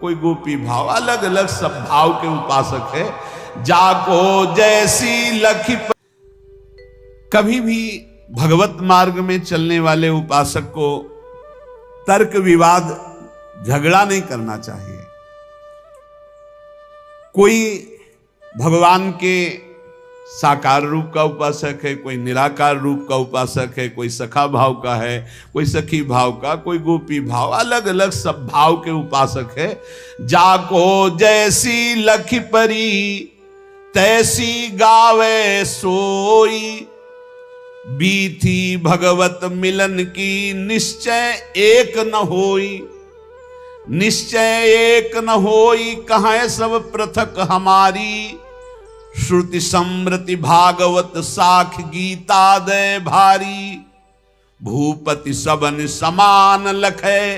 कोई गोपी भाव, अलग अलग सब भाव के उपासक है। जाको जैसी लखी कभी भी भगवत मार्ग में चलने वाले उपासक को तर्क विवाद झगड़ा नहीं करना चाहिए। कोई भगवान के साकार रूप का उपासक है, कोई निराकार रूप का उपासक है, कोई सखा भाव का है, कोई सखी भाव का, कोई गोपी भाव, अलग अलग सब भाव के उपासक है। जाको जैसी लखी परी तैसी गावे सोई, बीथी भगवत मिलन की निश्चय एक न होई। निश्चय एक न होई कहाँ सब पृथक हमारी, श्रुति समृति भागवत साख गीता दय भारी। भूपति सबन समान लखे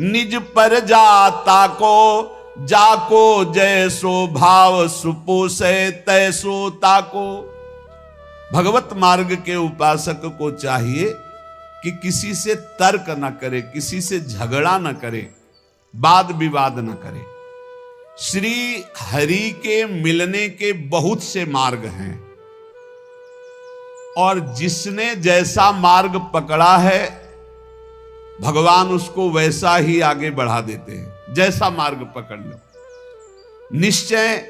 निज पर जाता को, जाको जैसो भाव सुपोसे तैसो ताको। भगवत मार्ग के उपासक को चाहिए कि किसी से तर्क न करे, किसी से झगड़ा न करे, वाद विवाद न करे। श्री हरि के मिलने के बहुत से मार्ग हैं और जिसने जैसा मार्ग पकड़ा है भगवान उसको वैसा ही आगे बढ़ा देते हैं। जैसा मार्ग पकड़ लो, निश्चय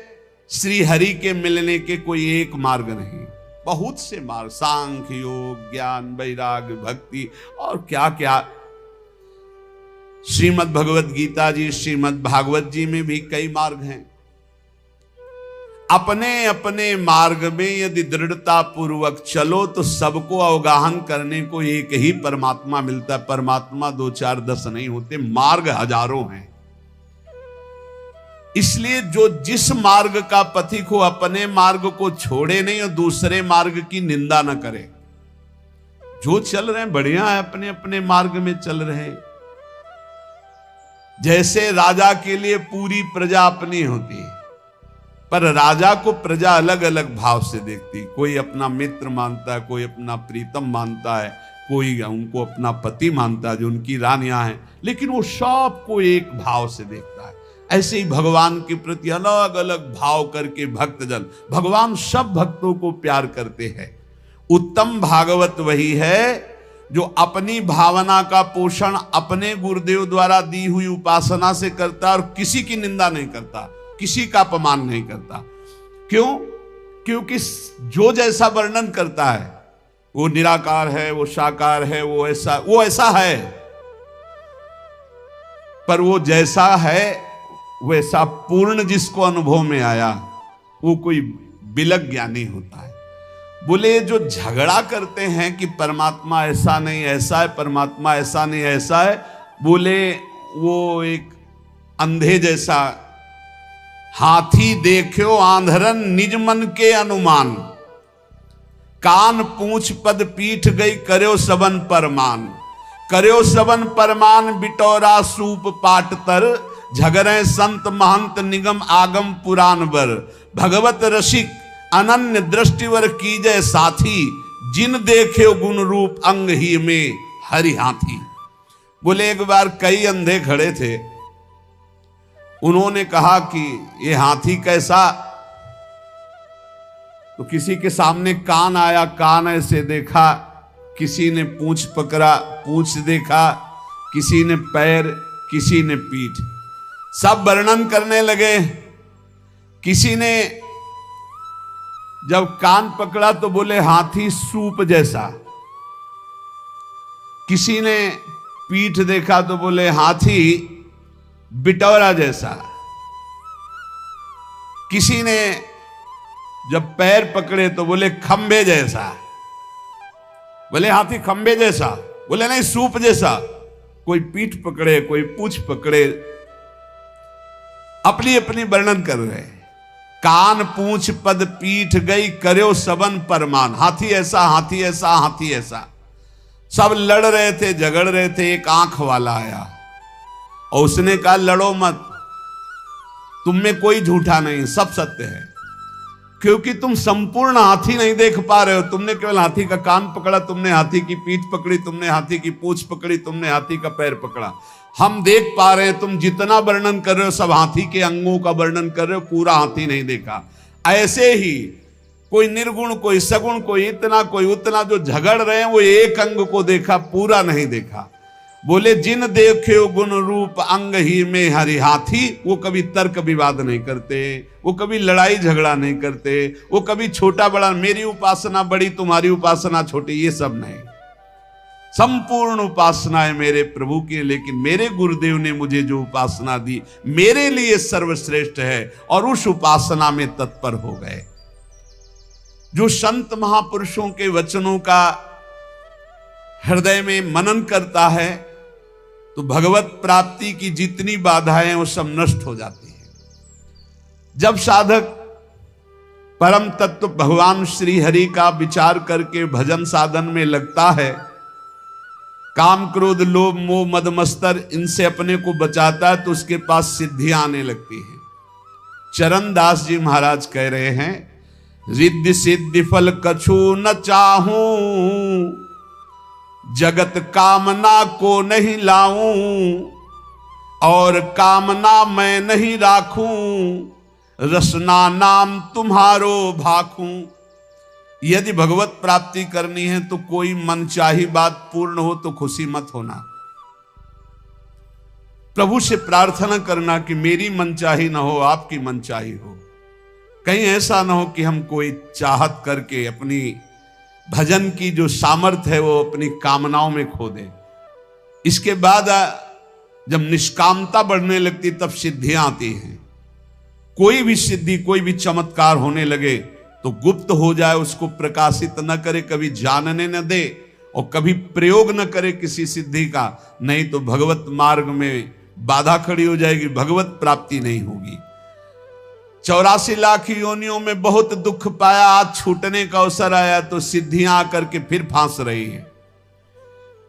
श्री हरि के मिलने के कोई एक मार्ग नहीं, बहुत से मार्ग, सांख्य योग ज्ञान वैराग्य भक्ति और क्या क्या। श्रीमद् भगवत गीता जी श्रीमद् भागवत जी में भी कई मार्ग हैं। अपने अपने मार्ग में यदि दृढ़ता पूर्वक चलो तो सबको अवगाहन करने को एक ही परमात्मा मिलता है। परमात्मा 2 4 10 नहीं होते, मार्ग हजारों हैं। इसलिए जो जिस मार्ग का पथिक हो अपने मार्ग को छोड़े नहीं और दूसरे मार्ग की निंदा न करे। जो चल रहे हैं बढ़िया है, अपने अपने मार्ग में चल रहे हैं। जैसे राजा के लिए पूरी प्रजा अपनी होती है, पर राजा को प्रजा अलग अलग भाव से देखती। कोई अपना मित्र मानता है, कोई अपना प्रीतम मानता है, कोई उनको अपना पति मानता है जो उनकी रानियां हैं, लेकिन वो सबको एक भाव से देखता है। ऐसे ही भगवान के प्रति अलग अलग भाव करके भक्तजन, भगवान सब भक्तों को प्यार करते हैं। उत्तम भागवत वही है जो अपनी भावना का पोषण अपने गुरुदेव द्वारा दी हुई उपासना से करता और किसी की निंदा नहीं करता, किसी का अपमान नहीं करता। क्यों? क्योंकि जो जैसा वर्णन करता है वो निराकार है, वो साकार है, वो ऐसा है, पर वो जैसा है वैसा पूर्ण जिसको अनुभव में आया वो कोई बिलक ज्ञानी होता है। बोले जो झगड़ा करते हैं कि परमात्मा ऐसा नहीं ऐसा है, परमात्मा ऐसा नहीं ऐसा है, बोले वो एक अंधे जैसा। हाथी देखो आंधरन निज मन के अनुमान, कान पूंछ पद पीठ गई कर्यो सबन परमान। कर्यो सबन परमान बिटौरा सूप पाट तर, झगरे संत महंत निगम आगम पुराण बर। भगवत रसिक अनन्य दृष्टिवर कीजय साथी, जिन देखे गुण रूप अंग ही में हरि हाथी। बोले एक बार कई अंधे खड़े थे, उन्होंने कहा कि ये हाथी कैसा? तो किसी के सामने कान आया, कान ऐसे देखा, किसी ने पूंछ पकड़ा, पूंछ देखा, किसी ने पैर, किसी ने पीठ, सब वर्णन करने लगे। किसी ने जब कान पकड़ा तो बोले हाथी सूप जैसा, किसी ने पीठ देखा तो बोले हाथी बिटौरा जैसा, किसी ने जब पैर पकड़े तो बोले खंबे जैसा। बोले हाथी खंबे जैसा? बोले नहीं सूप जैसा। कोई पीठ पकड़े, कोई पूंछ पकड़े, अपनी अपनी वर्णन कर रहे हैं। कान पूंछ पद पीठ गई कर्यो सबन परमान। हाथी ऐसा, हाथी ऐसा, हाथी ऐसा। सब लड़ रहे थे, झगड़ रहे थे। एक आंख वाला आया और उसने कहा लड़ो मत, तुम में कोई झूठा नहीं, सब सत्य है। क्योंकि तुम संपूर्ण हाथी नहीं देख पा रहे हो। तुमने केवल हाथी का कान पकड़ा, तुमने हाथी की पीठ पकड़ी, तुमने हाथी की पूंछ पकड़ी, तुमने हाथी का पैर पकड़ा। हम देख पा रहे हैं, तुम जितना वर्णन कर रहे हो सब हाथी के अंगों का वर्णन कर रहे हो, पूरा हाथी नहीं देखा। ऐसे ही कोई निर्गुण, कोई सगुण, कोई इतना, कोई उतना, जो झगड़ रहे हैं वो एक अंग को देखा, पूरा नहीं देखा। बोले जिन देखे गुण रूप अंग ही में हरि हाथी, वो कभी तर्क विवाद नहीं करते, वो कभी लड़ाई झगड़ा नहीं करते, वो कभी छोटा बड़ा, मेरी उपासना बड़ी तुम्हारी उपासना छोटी, ये सब नहीं। संपूर्ण उपासना है मेरे प्रभु की, लेकिन मेरे गुरुदेव ने मुझे जो उपासना दी मेरे लिए सर्वश्रेष्ठ है, और उस उपासना में तत्पर हो गए। जो संत महापुरुषों के वचनों का हृदय में मनन करता है तो भगवत प्राप्ति की जितनी बाधाएं वो सब नष्ट हो जाती हैं। जब साधक परम तत्व भगवान श्री हरि का विचार करके भजन साधन में लगता है, काम क्रोध लोभ मोह मद मत्सर इनसे अपने को बचाता है, तो उसके पास सिद्धियां आने लगती हैं। चरण दास जी महाराज कह रहे हैं, रिद्धि सिद्धि फल कछु न चाहूं, जगत कामना को नहीं लाऊं, और कामना मैं नहीं राखूं, रसना नाम तुम्हारो भाखूं। यदि भगवत प्राप्ति करनी है तो कोई मनचाही बात पूर्ण हो तो खुशी मत होना। प्रभु से प्रार्थना करना कि मेरी मनचाही ना हो, आपकी मनचाही हो। कहीं ऐसा ना हो कि हम कोई चाहत करके अपनी भजन की जो सामर्थ्य है वो अपनी कामनाओं में खो दे। इसके बाद जब निष्कामता बढ़ने लगती तब सिद्धियां आती हैं। कोई भी सिद्धि, कोई भी चमत्कार होने लगे तो गुप्त हो जाए, उसको प्रकाशित न करे, कभी जानने न दे और कभी प्रयोग न करे किसी सिद्धि का, नहीं तो भगवत मार्ग में बाधा खड़ी हो जाएगी, भगवत प्राप्ति नहीं होगी। 84 लाख योनियों में बहुत दुख पाया, आज छूटने का अवसर आया तो सिद्धियां आकर के फिर फांस रही हैं।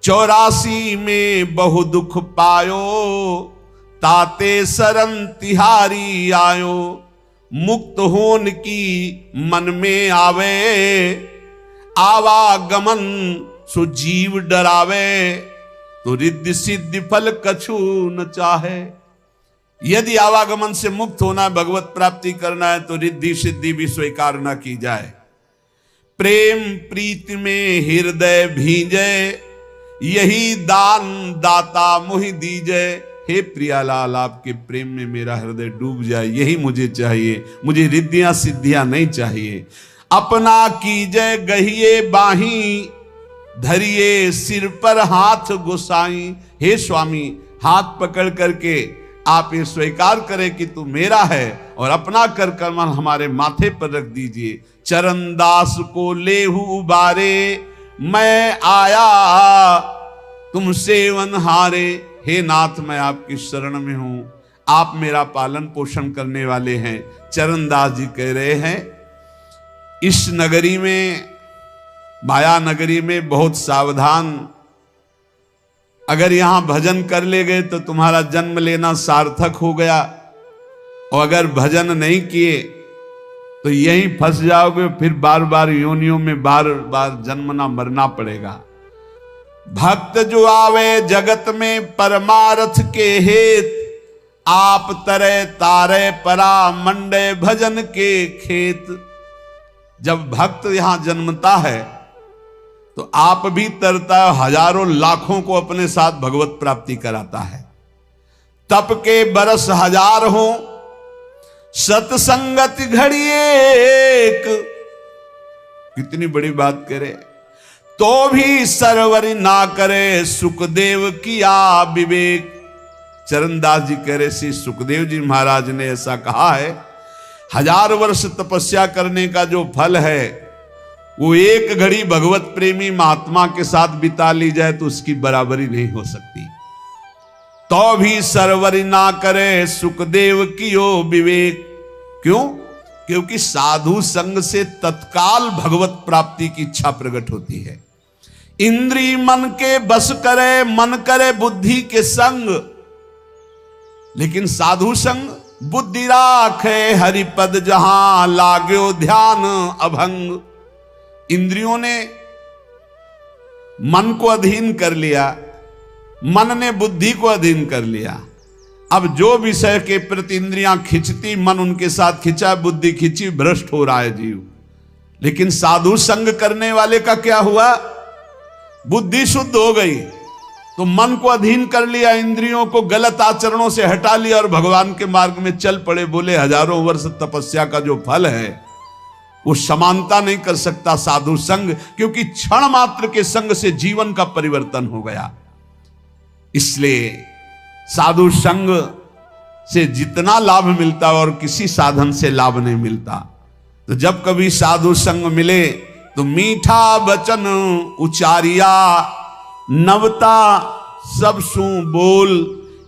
84 में बहु दुख पायो, ताते शरण तिहारी आयो, मुक्त होन की मन में आवे, आवागमन सो जीव डरावे, तो रिद्धि सिद्धि फल कछु न चाहे। यदि आवागमन से मुक्त होना है, भगवत प्राप्ति करना है, तो रिद्धि सिद्धि भी स्वीकार न की जाए। प्रेम प्रीति में हृदय भींजे, यही दान दाता मुहि दीजे। हे प्रियालाल, आपके प्रेम में मेरा हृदय डूब जाए, यही मुझे चाहिए। मुझे रिद्धियां सिद्धियां नहीं चाहिए। अपना कीजय गहिए बाही, धरिए सिर पर हाथ गोसाई। हे स्वामी, हाथ पकड़ करके आप ये स्वीकार करें कि तू मेरा है, और अपना कर कमल हमारे माथे पर रख दीजिए। चरण दास को लेहु उबारे, मैं आया तुम सेवन हारे। हे नाथ, मैं आपकी शरण में हूं, आप मेरा पालन पोषण करने वाले हैं। चरण दास जी कह रहे हैं, इस नगरी में, माया नगरी में बहुत सावधान, अगर यहां भजन कर ले गए तो तुम्हारा जन्म लेना सार्थक हो गया, और अगर भजन नहीं किए तो यहीं फंस जाओगे, फिर बार बार योनियों में बार बार जन्मना मरना पड़ेगा। भक्त जो आवे जगत में परमार्थ के हेत, आप तरे तारे परा मंडे भजन के खेत। जब भक्त यहां जन्मता है तो आप भी तरता है, हजारों लाखों को अपने साथ भगवत प्राप्ति कराता है। तप के बरस हजार हो, सत्संगति घड़ी एक। कितनी बड़ी बात करे, तो भी सरवरी ना करे, सुखदेव किया विवेक। चरणदास जी कह रहे, श्री सुखदेव जी महाराज ने ऐसा कहा है, 1000 वर्ष तपस्या करने का जो फल है वो एक घड़ी भगवत प्रेमी महात्मा के साथ बिता ली जाए तो उसकी बराबरी नहीं हो सकती। तो भी सरवरी ना करे, सुखदेव कियो विवेक। क्यों? क्योंकि साधु संग से तत्काल भगवत प्राप्ति की इच्छा प्रकट होती है। इंद्री मन के बस करे, मन करे बुद्धि के संग। लेकिन साधु संग बुद्धि राखे हरिपद जहां लाग्यो ध्यान अभंग। इंद्रियों ने मन को अधीन कर लिया, मन ने बुद्धि को अधीन कर लिया। अब जो विषय के प्रति इंद्रियां खिंचती, मन उनके साथ खिंचा, बुद्धि खिंची, भ्रष्ट हो रहा है जीव। लेकिन साधु संग करने वाले का क्या हुआ? बुद्धि शुद्ध हो गई तो मन को अधीन कर लिया, इंद्रियों को गलत आचरणों से हटा लिया और भगवान के मार्ग में चल पड़े। बोले हजारों वर्ष तपस्या का जो फल है वो समानता नहीं कर सकता साधु संग, क्योंकि क्षण मात्र के संग से जीवन का परिवर्तन हो गया। इसलिए साधु संग से जितना लाभ मिलता और किसी साधन से लाभ नहीं मिलता। तो जब कभी साधु संग मिले तो मीठा वचन उचारिया, नवता सब सु बोल,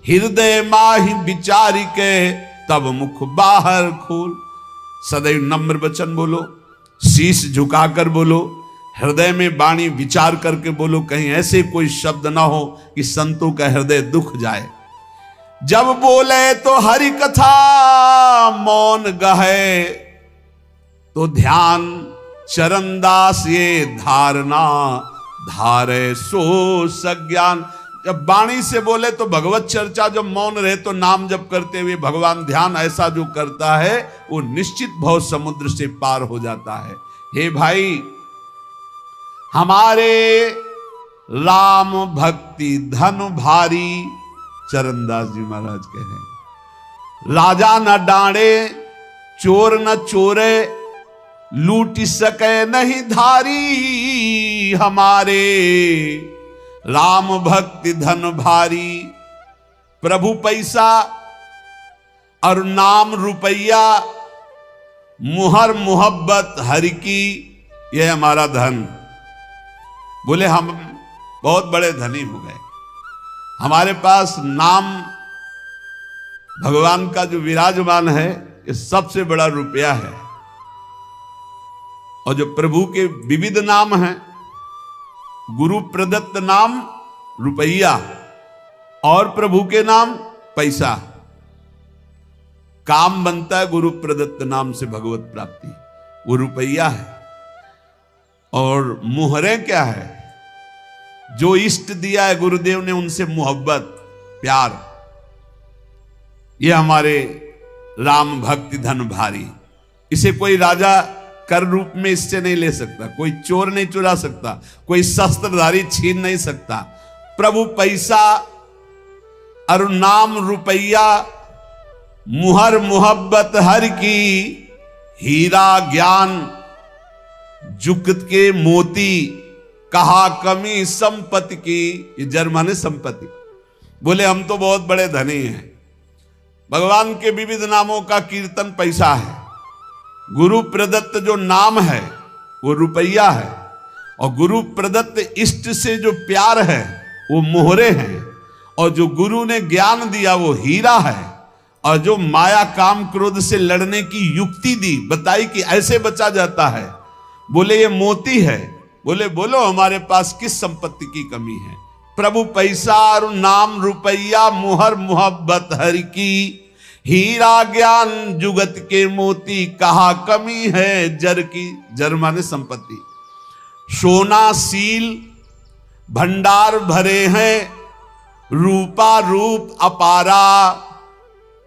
हृदय माहि विचारी के तब मुख बाहर खोल। सदैव नम्र वचन बोलो, शीश झुकाकर बोलो, हृदय में वाणी विचार करके बोलो, कहीं ऐसे कोई शब्द ना हो कि संतों का हृदय दुख जाए। जब बोले तो हरि कथा मौन गहे, तो ध्यान चरणदास ये धारणा धारे सो सज्ञान। जब वाणी से बोले तो भगवत चर्चा, जब मौन रहे तो नाम जप करते हुए भगवान ध्यान ऐसा जो करता है वो निश्चित भव समुद्र से पार हो जाता है। हे भाई, हमारे राम भक्ति धन भारी, चरणदास जी महाराज कह रहे हैं, राजा न डांडे चोर न चोरे, लूट सके नहीं धारी, हमारे राम भक्ति धन भारी। प्रभु पैसा और नाम रुपया, मुहर मोहब्बत हरि की, यह हमारा धन। बोले हम बहुत बड़े धनी हो गए, हमारे पास नाम भगवान का जो विराजमान है ये सबसे बड़ा रुपया है। और जो प्रभु के विविध नाम हैं, गुरु प्रदत्त नाम रुपया और प्रभु के नाम पैसा। काम बनता है गुरु प्रदत्त नाम से भगवत प्राप्ति, वो रुपया है। और मुहरें क्या है? जो इष्ट दिया है गुरुदेव ने उनसे मोहब्बत प्यार, ये हमारे राम भक्ति धन भारी। इसे कोई राजा कर रूप में इससे नहीं ले सकता, कोई चोर नहीं चुरा सकता, कोई शस्त्रधारी छीन नहीं सकता। प्रभु पैसा और नाम रुपया, मुहर मोहब्बत हर की, हीरा ज्ञान जुगत के मोती, कहा कमी संपत्ति की। ये जर्मन है संपत्ति। बोले हम तो बहुत बड़े धनी हैं। भगवान के विविध नामों का कीर्तन पैसा है, गुरु प्रदत्त जो नाम है वो रुपया है, और गुरु प्रदत्त इष्ट से जो प्यार है वो मोहरे हैं, और जो गुरु ने ज्ञान दिया वो हीरा है, और जो माया काम क्रोध से लड़ने की युक्ति दी, बताई कि ऐसे बचा जाता है, बोले ये मोती है। बोले बोलो हमारे पास किस संपत्ति की कमी है? प्रभु पैसा और नाम रुपया, मुहर मोहब्बत हरि की, हीरा ज्ञान जुगत के मोती, कहा कमी है जर की। जर माने संपत्ति। सोना सील भंडार भरे हैं, रूपा रूप अपारा।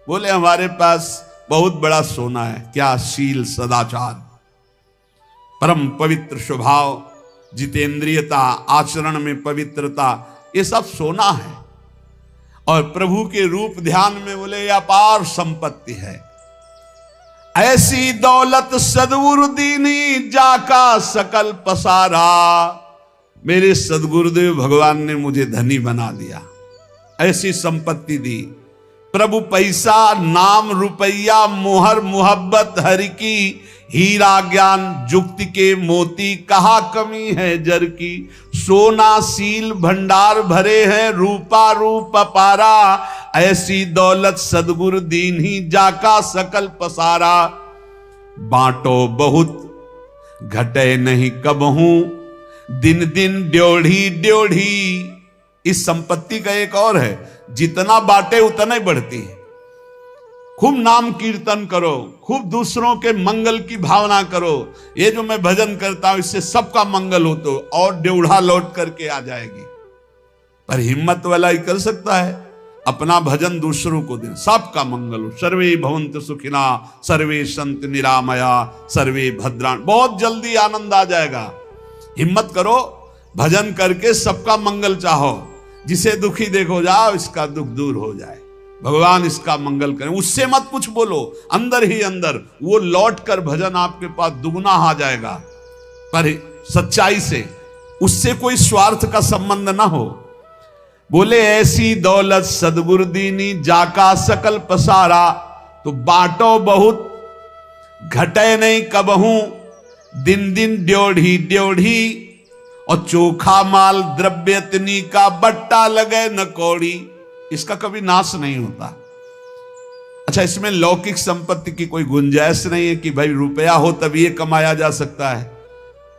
बोले हमारे पास बहुत बड़ा सोना है। क्या? शील, सदाचार, परम पवित्र स्वभाव, जितेंद्रियता, आचरण में पवित्रता, ये सब सोना है। और प्रभु के रूप ध्यान में बोले अपार संपत्ति है। ऐसी दौलत सदगुरु दीनी, जाका सकल पसारा। मेरे सदगुरुदेव भगवान ने मुझे धनी बना दिया, ऐसी संपत्ति दी। प्रभु पैसा, नाम रुपया, मोहर मोहब्बत हरि की, हीरा ज्ञान जुक्ति के मोती, कहा कमी है जर की। सोना सील भंडार भरे हैं, रूपा रूप अपारा। ऐसी दौलत सदगुरु दीन ही, जाका सकल पसारा। बांटो बहुत घटे नहीं कबहू, दिन दिन ड्योढ़ी ड्योढ़ी। इस संपत्ति का एक और है, जितना बांटे उतना ही बढ़ती है। खूब नाम कीर्तन करो, खूब दूसरों के मंगल की भावना करो। ये जो मैं भजन करता हूं इससे सबका मंगल हो, तो और ड्योढ़ा लौट करके आ जाएगी। पर हिम्मत वाला ही कर सकता है, अपना भजन दूसरों को दे, सबका मंगल हो। सर्वे भवन्तु सुखिना, सर्वे सन्तु निरामया, सर्वे भद्राणि। बहुत जल्दी आनंद आ जाएगा। हिम्मत करो, भजन करके सबका मंगल चाहो। जिसे दुखी देखो, जाओ इसका दुख दूर हो जाए, भगवान इसका मंगल करें। उससे मत कुछ बोलो, अंदर ही अंदर वो लौट कर भजन आपके पास दुगना आ जाएगा, पर सच्चाई से, उससे कोई स्वार्थ का संबंध ना हो। बोले ऐसी दौलत सदगुरु दीनी, जाका सकल पसारा। तो बांटो बहुत घटे नहीं कबहू, दिन दिन ड्योढ़ी ड्योढ़ी। और चोखा माल द्रव्यतनी का, बट्टा लगे न कौड़ी। इसका कभी नाश नहीं होता। अच्छा, इसमें लौकिक संपत्ति की कोई गुंजाइश नहीं है कि भाई रुपया हो तब ये कमाया जा सकता है।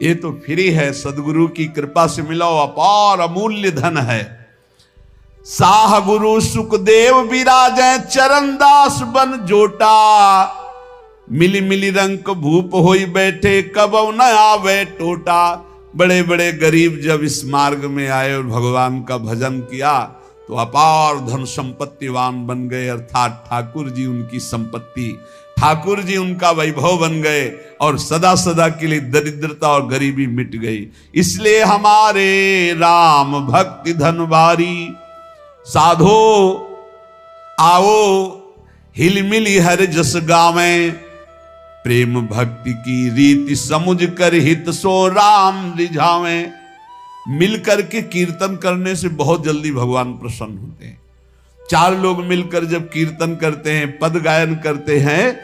ये तो फ्री है, सदगुरु की कृपा से मिला हुआ अपार अमूल्य धन है। साह गुरु सुखदेव विराजै, चरणदास बन जोटा। मिली मिली रंग भूप होई बैठे, कबौ न आवे टोटा। बड़े बड़े गरीब जब इस मार्ग में आए और भगवान का भजन किया तो अपार धन संपत्तिवान बन गए, अर्थात ठाकुर जी उनकी संपत्ति, ठाकुर जी उनका वैभव बन गए और सदा सदा के लिए दरिद्रता और गरीबी मिट गई। इसलिए हमारे राम भक्ति धन भारी, साधो आओ हिलमिली हर जस गावें। प्रेम भक्ति की रीति समुझ कर हित सो राम रिझावें। मिलकर के कीर्तन करने से बहुत जल्दी भगवान प्रसन्न होते हैं। चार लोग मिलकर जब कीर्तन करते हैं, पद गायन करते हैं,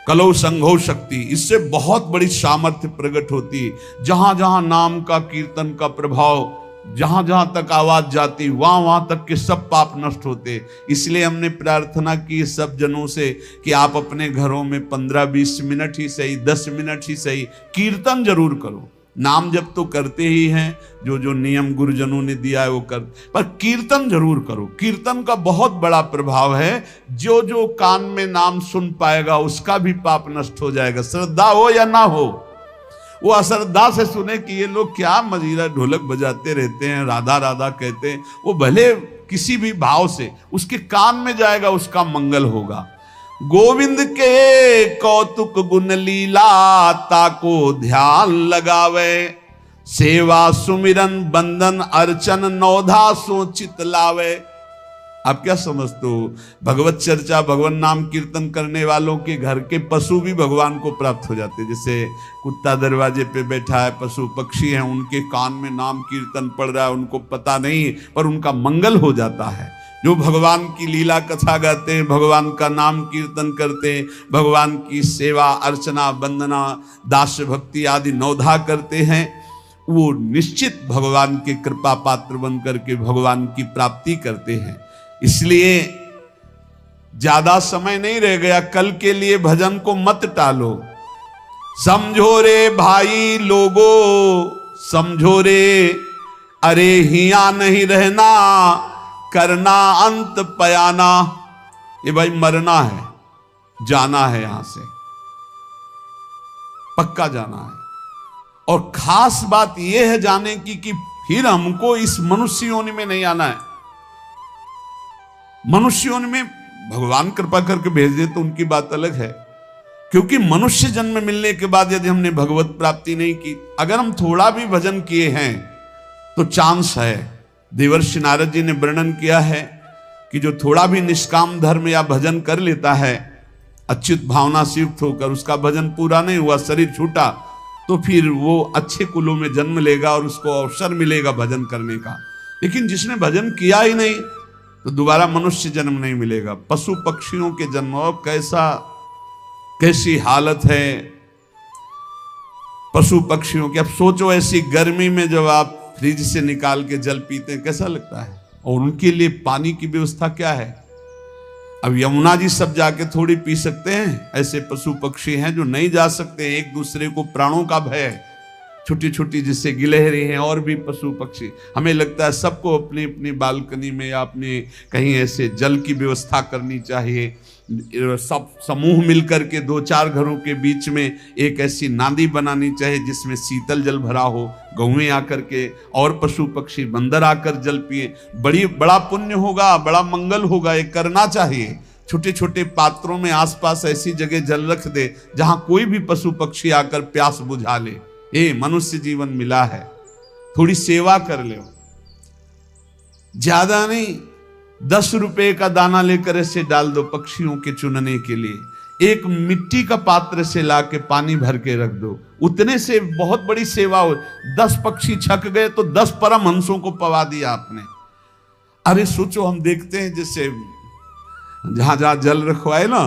कलौ संघो शक्ति, इससे बहुत बड़ी सामर्थ्य प्रकट होती। जहां जहां नाम का कीर्तन का प्रभाव, जहां जहां तक आवाज जाती, वहां वहां तक के सब पाप नष्ट होते। इसलिए हमने प्रार्थना की सब जनों से कि आप अपने घरों में 15-20 मिनट ही सही, 10 मिनट ही सही, कीर्तन जरूर करो। नाम जब तो करते ही हैं, जो जो नियम गुरुजनों ने दिया है वो कर, पर कीर्तन जरूर करो। कीर्तन का बहुत बड़ा प्रभाव है। जो जो कान में नाम सुन पाएगा उसका भी पाप नष्ट हो जाएगा, श्रद्धा हो या ना हो। वो अश्रद्धा से सुने कि ये लोग क्या मजीरा ढोलक बजाते रहते हैं, राधा राधा कहते हैं, वो भले किसी भी भाव से उसके कान में जाएगा, उसका मंगल होगा। गोविंद के कौतुक गुण लीला, ताको ध्यान लगावे। सेवा सुमिरन बंदन अर्चन, नौधा सो चित लावे। आप क्या समझते हो? भगवत चर्चा, भगवान नाम कीर्तन करने वालों के घर के पशु भी भगवान को प्राप्त हो जाते हैं। जैसे कुत्ता दरवाजे पे बैठा है, पशु पक्षी हैं, उनके कान में नाम कीर्तन पड़ रहा है, उनको पता नहीं, पर उनका मंगल हो जाता है। जो भगवान की लीला कथा गाते हैं, भगवान का नाम कीर्तन करते हैं, भगवान की सेवा अर्चना वंदना दास्य भक्ति आदि नौधा करते हैं, वो निश्चित भगवान के कृपा पात्र बन करके भगवान की प्राप्ति करते हैं। इसलिए ज्यादा समय नहीं रह गया, कल के लिए भजन को मत टालो। समझो रे भाई लोगो, समझो रे, अरे हिया नहीं रहना, करना अंत पयाना। ये भाई मरना है, जाना है, यहां से पक्का जाना है। और खास बात यह है जाने की कि फिर हमको इस मनुष्य योनि में नहीं आना है। मनुष्य योनि में भगवान कृपा करके भेज दे तो उनकी बात अलग है, क्योंकि मनुष्य जन्म मिलने के बाद यदि हमने भगवत प्राप्ति नहीं की, अगर हम थोड़ा भी भजन किए हैं तो चांस है। देवर्षि नारद जी ने वर्णन किया है कि जो थोड़ा भी निष्काम धर्म या भजन कर लेता है, अच्युत भावना से युक्त होकर, उसका भजन पूरा नहीं हुआ, शरीर छूटा, तो फिर वो अच्छे कुलों में जन्म लेगा और उसको अवसर मिलेगा भजन करने का। लेकिन जिसने भजन किया ही नहीं तो दोबारा मनुष्य जन्म नहीं मिलेगा। पशु पक्षियों के जन्म, और कैसी हालत है पशु पक्षियों की। अब सोचो ऐसी गर्मी में जब आप फ्रिज से निकाल के जल पीते हैं, कैसा लगता है? और उनके लिए पानी की व्यवस्था क्या है? अब यमुना जी सब जाके थोड़ी पी सकते हैं, ऐसे पशु पक्षी हैं जो नहीं जा सकते। एक दूसरे को प्राणों का भय है, छोटी छोटी जिससे गिलहरी हैं और भी पशु पक्षी। हमें लगता है सबको अपनी अपनी बालकनी में या अपने कहीं ऐसे जल की व्यवस्था करनी चाहिए, सब समूह मिलकर के 2-4 घरों के बीच में एक ऐसी नांदी बनानी चाहिए जिसमें शीतल जल भरा हो, गौएं आकर के और पशु पक्षी बंदर आकर जल पिए। बड़ा पुण्य होगा, बड़ा मंगल होगा, ये करना चाहिए। छोटे छोटे पात्रों में आसपास ऐसी जगह जल रख दे जहां कोई भी पशु पक्षी आकर प्यास बुझा ले। ये मनुष्य जीवन मिला है, थोड़ी सेवा कर ले, ज्यादा नहीं, 10 रुपए का दाना लेकर ऐसे डाल दो पक्षियों के चुनने के लिए। एक मिट्टी का पात्र से लाके पानी भर के रख दो, उतने से बहुत बड़ी सेवा हो। 10 पक्षी छक गए तो 10 परमहंसों को पवा दिया आपने। अरे सोचो, हम देखते हैं जैसे जहां जहां जल रखवाए ना,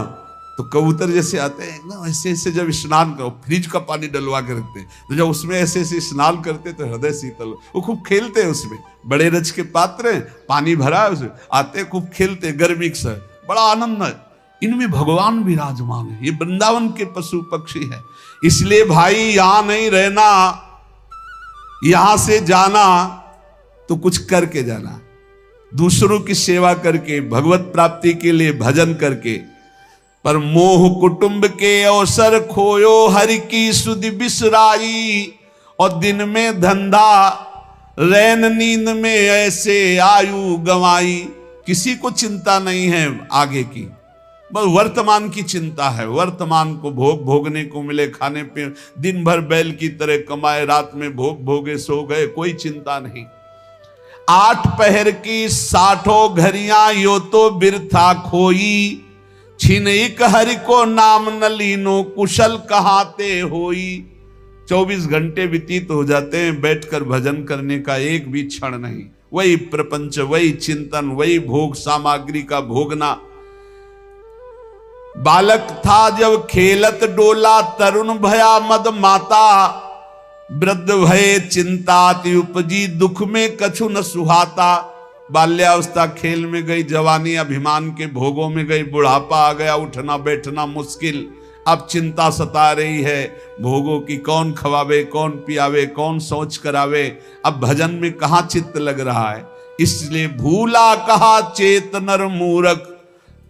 तो कबूतर जैसे आते हैं एकदम ऐसे ऐसे, जब स्नान करो फ्रिज का पानी डलवा के रखते हैं, तो जब उसमें ऐसे ऐसे स्नान करते तो हृदय शीतल। वो खूब खेलते हैं उसमें, बड़े रच के पात्र हैं, पानी भरा है उसमें, आते खूब खेलते गर्मी से, बड़ा आनंद है। इनमें भगवान विराजमान है, ये वृंदावन के पशु पक्षी है। इसलिए भाई यहां नहीं रहना, यहां से जाना तो कुछ करके जाना, दूसरों की सेवा करके, भगवत प्राप्ति के लिए भजन करके। पर मोह कुटुंब के अवसर खोयो, हरि की सुधि बिसराई। और दिन में धंधा, रैन नींद में ऐसे आयु गंवाई। किसी को चिंता नहीं है आगे की, बस वर्तमान की चिंता है। वर्तमान को भोगने को मिले, खाने पे दिन भर बैल की तरह कमाए, रात में भोगे सो गए, कोई चिंता नहीं। 8 पहर की 60 घड़ियां यो तो बिरथा खोई। छिन एक हरि को नाम न लीनो, कुशल कहाते होई। 24 घंटे व्यतीत हो जाते हैं बैठकर भजन करने का, एक भी क्षण नहीं। वही प्रपंच, वही चिंतन, वही भोग सामग्री का भोगना। बालक था जब खेलत डोला, तरुण भया मद माता। वृद्ध भये चिंताति उपजी, दुख में कछु न सुहाता। बाल्यावस्था खेल में गई, जवानी अभिमान के भोगों में गई, बुढ़ापा आ गया, उठना बैठना मुश्किल। अब चिंता सता रही है भोगों की, कौन खवावे, कौन पियावे, कौन शौच करावे। अब भजन में कहां चित्त लग रहा है। इसलिए भूला कहा चेत नर मूरख,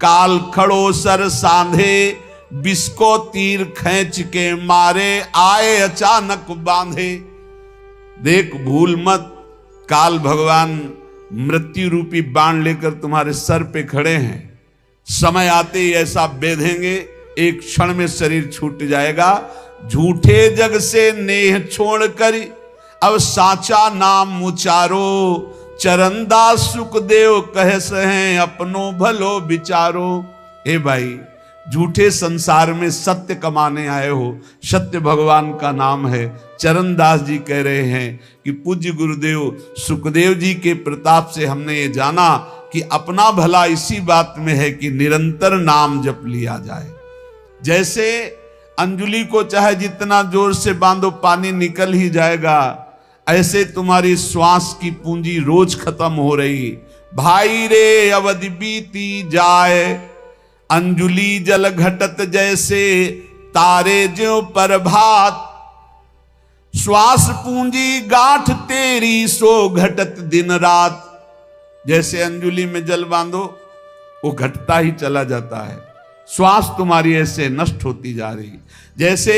काल खड़ो सर सांधे। बिस्को तीर खींच के मारे, आए अचानक बांधे। देख भूल मत, काल भगवान मृत्यु रूपी बाण लेकर तुम्हारे सर पे खड़े हैं। समय आते ही ऐसा बेधेंगे, एक क्षण में शरीर छूट जाएगा। झूठे जग से नेह छोड़ कर अब साचा नाम उचारो। चरणदास सुखदेव कह सहे अपनो भलो विचारो। हे भाई, झूठे संसार में सत्य कमाने आए हो, सत्य भगवान का नाम है। चरणदास जी कह रहे हैं कि पूज्य गुरुदेव सुखदेव जी के प्रताप से हमने ये जाना कि अपना भला इसी बात में है कि निरंतर नाम जप लिया जाए। जैसे अंजुली को चाहे जितना जोर से बांधो पानी निकल ही जाएगा, ऐसे तुम्हारी श्वास की पूंजी रोज खत्म हो रही। भाई रे अवधि बीती जाए, अंजुली जल घटत जैसे, तारे ज्यों प्रभात। श्वास पूंजी गांठ तेरी, सो घटत दिन रात। जैसे अंजुली में जल बांधो, वो घटता ही चला जाता है। श्वास तुम्हारी ऐसे नष्ट होती जा रही। जैसे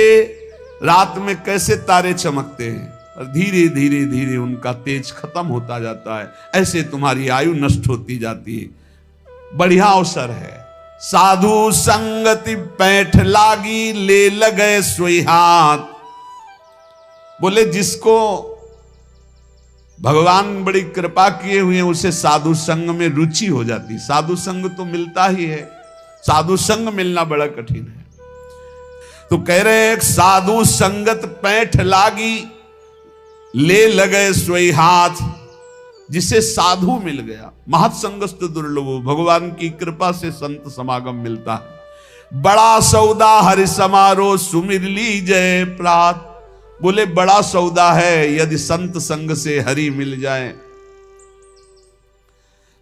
रात में कैसे तारे चमकते हैं और धीरे धीरे धीरे उनका तेज खत्म होता जाता है, ऐसे तुम्हारी आयु नष्ट होती जाती है। बढ़िया अवसर है। साधु संगति पैठ लागी, ले लगे सोई हाथ। बोले जिसको भगवान बड़ी कृपा किए हुए हैं, उसे साधु संग में रुचि हो जाती। साधु संग तो मिलता ही है, साधु संग मिलना बड़ा कठिन है। तो कह रहे हैं साधु संगत पैठ लागी, ले लगे सोई हाथ। जिसे साधु मिल गया, महत्संगस्त दुर्लभो, भगवान की कृपा से संत समागम मिलता है। बड़ा सौदा हरि समारोह, सुमिर ली जय प्रात। बोले बड़ा सौदा है यदि संत संग से हरि मिल जाए।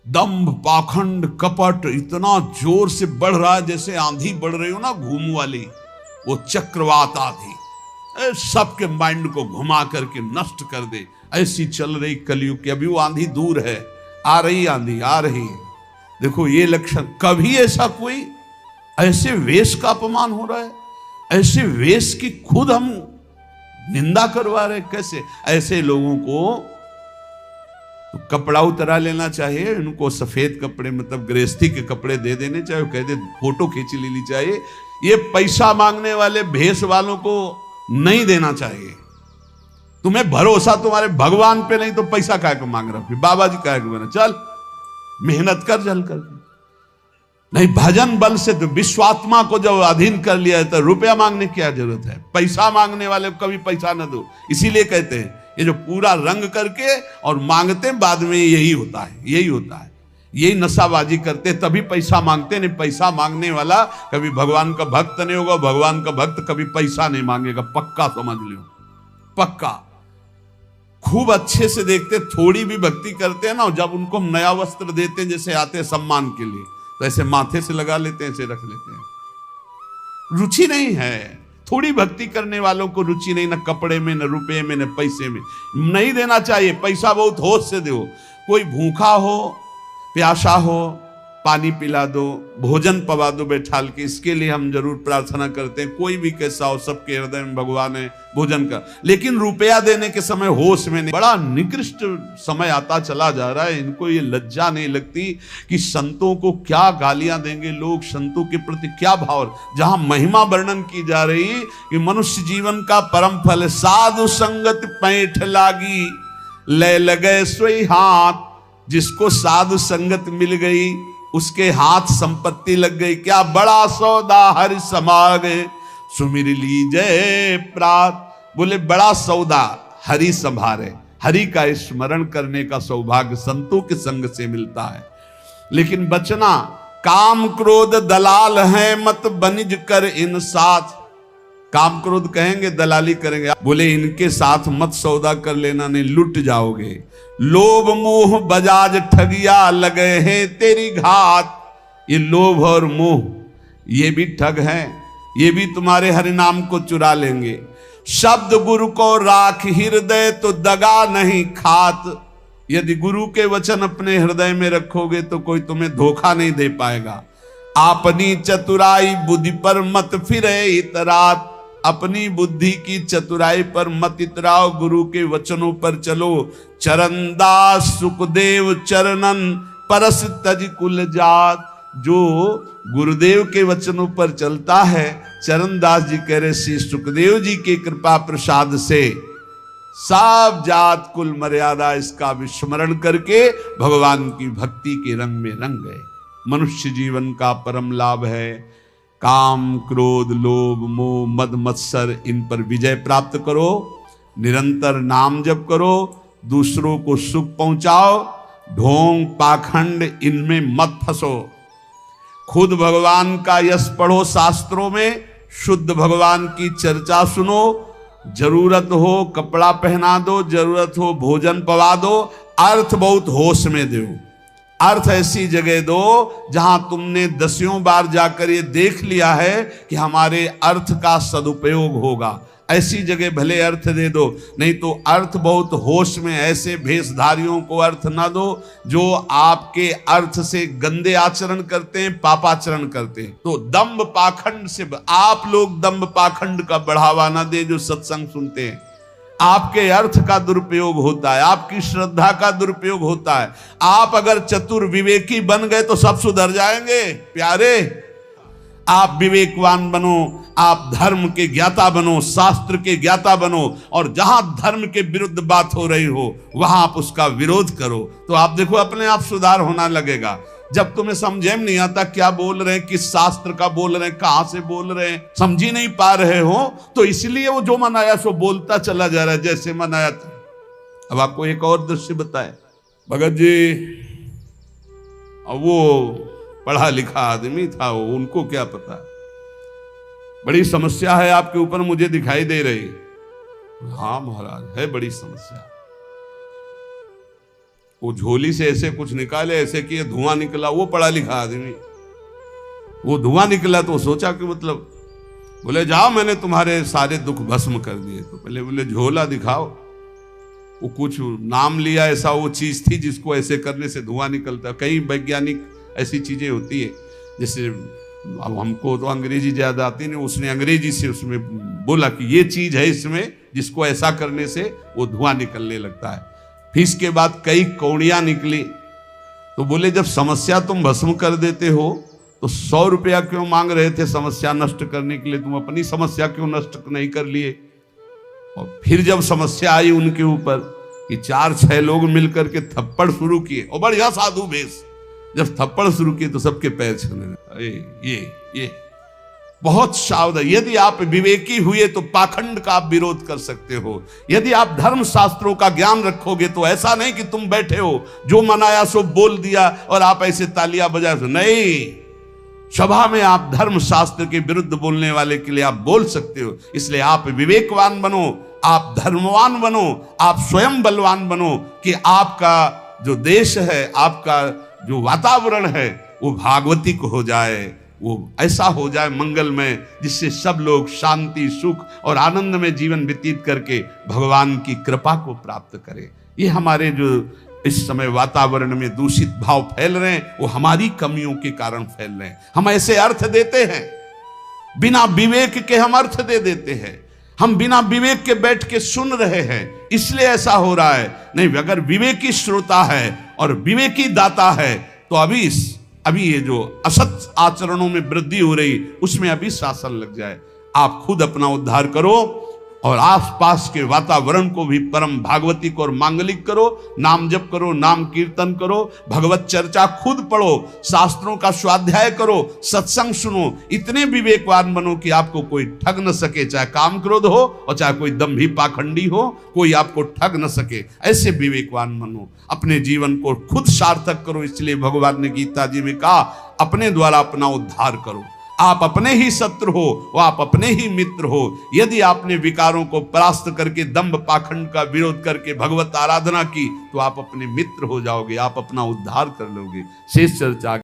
दंभ पाखंड कपट इतना जोर से बढ़ रहा है जैसे आंधी बढ़ रही हो ना, घूम वाली, वो चक्रवात आंधी सबके माइंड को घुमा करके नष्ट कर दे। ऐसी चल रही कलयुग की। अभी वो आंधी दूर है, आ रही आंधी आ रही है। देखो ये लक्षण, कभी ऐसा कोई ऐसे वेश का अपमान हो रहा है, ऐसे वेश की खुद हम निंदा करवा रहे। कैसे ऐसे लोगों को तो कपड़ा उतरा लेना चाहिए, उनको सफेद कपड़े मतलब गृहस्थी के कपड़े दे देने चाहिए, कह दे फोटो खींच लेनी चाहिए। ये पैसा मांगने वाले भेष वालों को नहीं देना चाहिए। तुम्हें भरोसा तुम्हारे भगवान पे नहीं तो पैसा काहे को मांग रहा, फिर बाबा जी काहे को बना, चल मेहनत कर जल कर। नहीं, भजन बल से तो विश्वात्मा को जब अधीन कर लिया है तो रुपया मांगने की क्या जरूरत है। पैसा मांगने वाले को कभी पैसा न दो। इसीलिए कहते हैं ये जो पूरा रंग करके और मांगते बाद में यही होता है, यही होता है, यही नशाबाजी करते तभी पैसा मांगते। नहीं, पैसा मांगने वाला कभी भगवान का भक्त नहीं होगा। भगवान का भक्त कभी पैसा नहीं मांगेगा, पक्का समझ लो, पक्का। खूब अच्छे से देखते, थोड़ी भी भक्ति करते हैं ना, जब उनको हम नया वस्त्र देते हैं जैसे आते हैं सम्मान के लिए, तो ऐसे माथे से लगा लेते हैं, ऐसे रख लेते हैं। रुचि नहीं है। थोड़ी भक्ति करने वालों को रुचि नहीं, ना कपड़े में, न रुपए में, न पैसे में। नहीं देना चाहिए पैसा, बहुत होश से दो। कोई भूखा हो, प्यासा हो, पानी पिला दो, भोजन पवा दो बैठाल के, इसके लिए हम जरूर प्रार्थना करते हैं। कोई भी कैसा हो, सबके हृदय में भगवान है, भोजन का। लेकिन रुपया देने के समय होश में नहीं। बड़ा निकृष्ट समय आता चला जा रहा है। इनको ये लज्जा नहीं लगती कि संतों को क्या गालियां देंगे लोग, संतों के प्रति क्या भाव। जहां महिमा वर्णन की जा रही कि मनुष्य जीवन का परम फल साधु संगत पैठ लागी, ले लगे सोई हाथ। जिसको साधु संगत मिल गई उसके हाथ संपत्ति लग गई। क्या बड़ा सौदा हरि समागे, सुमिर लीजय प्रात। बोले बड़ा सौदा हरि संभारे, हरि का स्मरण करने का सौभाग्य संतों के संग से मिलता है। लेकिन बचना, काम क्रोध दलाल है, मत बनिज कर इन साथ। काम क्रोध कहेंगे, दलाली करेंगे। बोले इनके साथ मत सौदा कर लेना, नहीं लुट जाओगे। लोभ मोह बजाज ठगिया लगे हैं तेरी घात। ये लोभ और मोह ये भी ठग हैं, ये भी तुम्हारे हरि नाम को चुरा लेंगे। शब्द गुरु को राख हृदय तो दगा नहीं खात। यदि गुरु के वचन अपने हृदय में रखोगे तो कोई तुम्हें धोखा नहीं दे पाएगा। अपनी चतुराई बुद्धि पर मत फिरे इतरात। अपनी बुद्धि की चतुराई पर मत इतराओ, गुरु के वचनों पर चलो। चरणदास सुखदेव चरणन परस तज कुल जात। जो गुरुदेव के वचनों पर चलता है, चरणदास जी कह रहे श्री सुखदेव जी के कृपा प्रसाद से सब जात कुल मर्यादा इसका विस्मरण करके भगवान की भक्ति के रंग में रंग गए। मनुष्य जीवन का परम लाभ है काम क्रोध लोभ मोह मद मत्सर, इन पर विजय प्राप्त करो। निरंतर नाम जप करो, दूसरों को सुख पहुंचाओ। ढोंग पाखंड इनमें मत फंसो। खुद भगवान का यश पढ़ो शास्त्रों में, शुद्ध भगवान की चर्चा सुनो। जरूरत हो कपड़ा पहना दो, जरूरत हो भोजन पवा दो। अर्थ बहुत होश में दो। अर्थ ऐसी जगह दो जहां तुमने दसियों बार जाकर ये देख लिया है कि हमारे अर्थ का सदुपयोग होगा। ऐसी जगह भले अर्थ दे दो, नहीं तो अर्थ बहुत होश में ऐसे भेषधारियों को अर्थ ना दो जो आपके अर्थ से गंदे आचरण करते हैं, पापाचरण करते हैं। तो दंभ पाखंड से आप लोग दंभ पाखंड का बढ़ावा ना दे जो सत्संग सुनते हैं। आपके अर्थ का दुरुपयोग होता है, आपकी श्रद्धा का दुरुपयोग होता है। आप अगर चतुर विवेकी बन गए तो सब सुधर जाएंगे प्यारे। आप विवेकवान बनो, आप धर्म के ज्ञाता बनो, शास्त्र के ज्ञाता बनो, और जहां धर्म के विरुद्ध बात हो रही हो वहां आप उसका विरोध करो, तो आप देखो अपने आप सुधार होना लगेगा। जब तुम्हें समझे में नहीं आता क्या बोल रहे हैं, किस शास्त्र का बोल रहे हैं, कहां से बोल रहे हैं, समझ ही नहीं पा रहे हो, तो इसलिए वो जो मन आया सो बोलता चला जा रहा है जैसे मन आया था। अब आपको एक और दृश्य बताए, भगत जी वो पढ़ा लिखा आदमी था, वो उनको क्या पता, बड़ी समस्या है आपके ऊपर मुझे दिखाई दे रही। हाँ महाराज है बड़ी समस्या। वो झोली से ऐसे कुछ निकाले, ऐसे किए, धुआं निकला। वो पढ़ा लिखा आदमी, वो धुआं निकला तो सोचा कि मतलब, बोले जाओ मैंने तुम्हारे सारे दुख भस्म कर दिए। तो पहले बोले झोला दिखाओ। वो कुछ नाम लिया, ऐसा वो चीज थी जिसको ऐसे करने से धुआं निकलता। कई वैज्ञानिक ऐसी चीजें होती है, जैसे अब हमको तो अंग्रेजी ज्यादा आती नहीं, उसने अंग्रेजी से उसमें बोला कि ये चीज है इसमें जिसको ऐसा करने से वो धुआं निकलने लगता है। फिर इसके बाद कई कौड़ियां निकली, तो बोले जब समस्या तुम भस्म कर देते हो तो 100 रुपया क्यों मांग रहे थे समस्या नष्ट करने के लिए, तुम अपनी समस्या क्यों नष्ट नहीं कर लिए। और फिर जब समस्या आई उनके ऊपर कि 4-6 लोग मिलकर के थप्पड़ शुरू किए, और बढ़िया साधु भेष, जब थप्पड़ शुरू किए तो सबके पैर छूने लगे। ये बहुत सावधान, यदि आप विवेकी हुए तो पाखंड का आप विरोध कर सकते हो। यदि आप धर्म शास्त्रों का ज्ञान रखोगे तो ऐसा नहीं कि तुम बैठे हो जो मन आया सो बोल दिया और आप ऐसे तालियां बजा, नहीं, सभा में आप धर्म शास्त्र के विरुद्ध बोलने वाले के लिए आप बोल सकते हो। इसलिए आप विवेकवान बनो, आप धर्मवान बनो, आप स्वयं बलवान बनो कि आपका जो देश है, आपका जो वातावरण है वो भागवतिक हो जाए, वो ऐसा हो जाए मंगलमय, जिससे सब लोग शांति, सुख और आनंद में जीवन व्यतीत करके भगवान की कृपा को प्राप्त करें। ये हमारे जो इस समय वातावरण में दूषित भाव फैल रहे हैं वो हमारी कमियों के कारण फैल रहे हैं। हम ऐसे अर्थ देते हैं, बिना विवेक के हम अर्थ दे देते हैं, हम बिना विवेक के बैठ के सुन रहे हैं, इसलिए ऐसा हो रहा है। नहीं, अगर विवेकी श्रोता है और विवेकी दाता है तो अभी ये जो असत आचरणों में वृद्धि हो रही उसमें अभी शासन लग जाए। आप खुद अपना उद्धार करो और आसपास के वातावरण को भी परम भागवतिक और मांगलिक करो। नाम जप करो, नाम कीर्तन करो, भगवत चर्चा खुद पढ़ो, शास्त्रों का स्वाध्याय करो, सत्संग सुनो। इतने विवेकवान बनो कि आपको कोई ठग न सके, चाहे काम क्रोध हो और चाहे कोई दंभी पाखंडी हो, कोई आपको ठग न सके। ऐसे विवेकवान बनो, अपने जीवन को खुद सार्थक करो। इसलिए भगवान ने गीता जी में कहा, अपने द्वारा अपना उद्धार करो। आप अपने ही शत्रु हो, वो आप अपने ही मित्र हो। यदि आपने विकारों को परास्त करके दंभ पाखंड का विरोध करके भगवत आराधना की तो आप अपने मित्र हो जाओगे, आप अपना उद्धार कर लोगे। शेष चर्चा